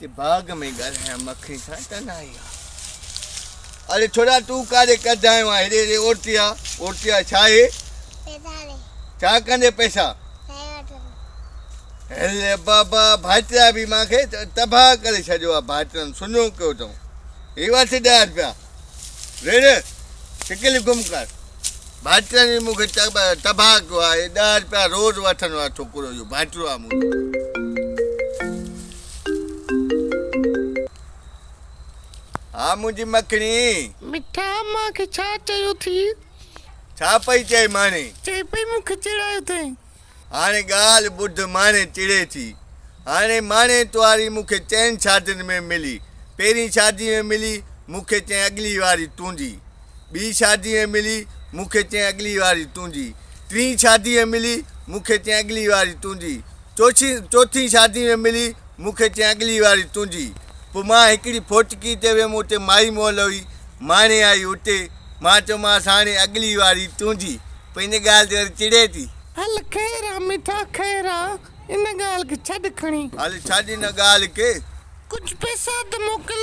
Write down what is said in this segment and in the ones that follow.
ते बाग में ॻाल्हायां मखणी सां त न आई आहे। अरे छोड़ा तूं काॾे कढायो आहे हेॾे हेॾे ओटिया छा आहे? छा कंदे पैसा? हले बाबा भाइटिया बि मूंखे तबाह करे छॾियो आहे। भाइटियुनि सुञो कयो अथऊं। हे वठि 10 रुपया रेड़े टिकिल गुम कर। भाइटियुनि बि मूंखे तबाह कयो आहे। 10 रुपया रोज़ वठंदो आहे छोकिरो इहो भाइटियो आहे मुंहिंजो। हा मुंहिंजी मखणी मिठा मूंखे छा चयो थी? छा पई चए माने? चई पई मूंखे चिड़ायो अथई। हाणे ॻाल्हि ॿुध माने चिड़े थी। हाणे माने तुआरी मूंखे 4 शादियुनि में मिली। पहिरीं शादी में मिली मूंखे चई अॻिली वारी तुंहिंजी। ॿी शादी में मिली मूंखे चई अॻिली वारी तुंहिंजी। 3 शादी में मिली मूंखे चई अॻिली वारी तुंहिंजी। चौथी शादी में मिली मूंखे चई अॻिली वारी तुंहिंजी। पोइ मां हिकिड़ी फोटकी ते वियुमि उते माई मोल हुई। माने आई उते मां चयोमांसि हाणे अॻिली वारी तुंहिंजी। पोइ इन ॻाल्हि ते वरी चिड़े थी। हल ख़ैर आहे मिठा ख़ैर आहे इन ॻाल्हि खे छॾ खणी। हल छॾ हिन ॻाल्हि खे। कुझु पैसा त मोकिल।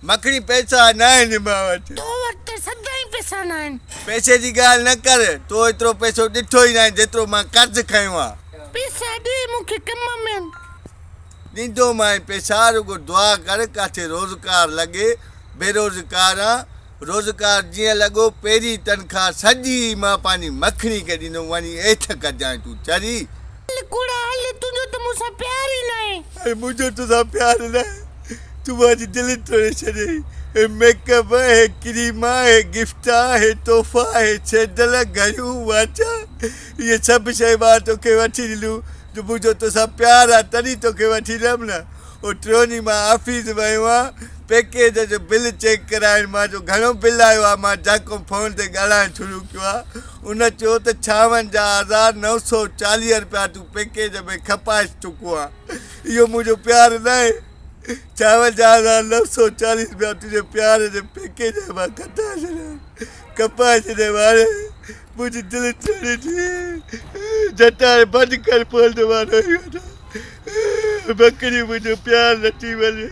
मखणी पैसा न आहिनि मां वटि। तो वटि त सदाईं पैसा न आहिनि। पैसे जी ॻाल्हि न कर। तो एतिरो पैसो ॾिठो ई न आहे जेतिरो मां कर्ज़ु खयो आहे। पैसा ॾे मूंखे कम में आहिनि। ॾींदो मां पैसा रुगो दुआ कर किथे रोज़गार लॻे। बेरोज़गार आहे। रोज़गार जीअं लॻो पहिरीं तनख़्वाह सॼी मां पंहिंजी मखणी खे ॾींदुमि। वञी हेठि कजांइ तूं चरी। हल कुड़ा हल तुंहिंजो त मूंसां प्यार ई न आहे। अरे मुंहिंजो तोसां प्यार न आहे। तूं मुंहिंजी दिलि तोड़े छॾियईं। हे मेकअप हे क्रीम हे गिफ्ट हे तोहफ़ा हे सैंडल घड़ियूं वाचा इहे सभु शइ मां तोखे वठी ॾिनूं। जो मुंहिंजो तोसां प्यार आहे तॾहिं तोखे वठी ॾियमि न। उहो टियों ॾींहुं मां ऑफिस वियो आहियां पैकेज जो बिल चेक कराइण। मां जो घणो बिल आयो आहे मां जाको फ़ोन ते ॻाल्हाइणु शुरू कयो आहे। उन चयो त 56,940 रुपया तूं पैकेज में खपाए चुको आहे। इहो मुंहिंजो प्यार न आहे। 56,940 रुपया तुंहिंजे प्यार जे पैकेज मां कढाए छॾिया कपाए छॾे वारे। मुंहिंजी दिलि तोड़े थी। झटाए बंदि कर पवंदो मां रोई वठां। बकरी मुंहिंजो प्यार नथी वञे।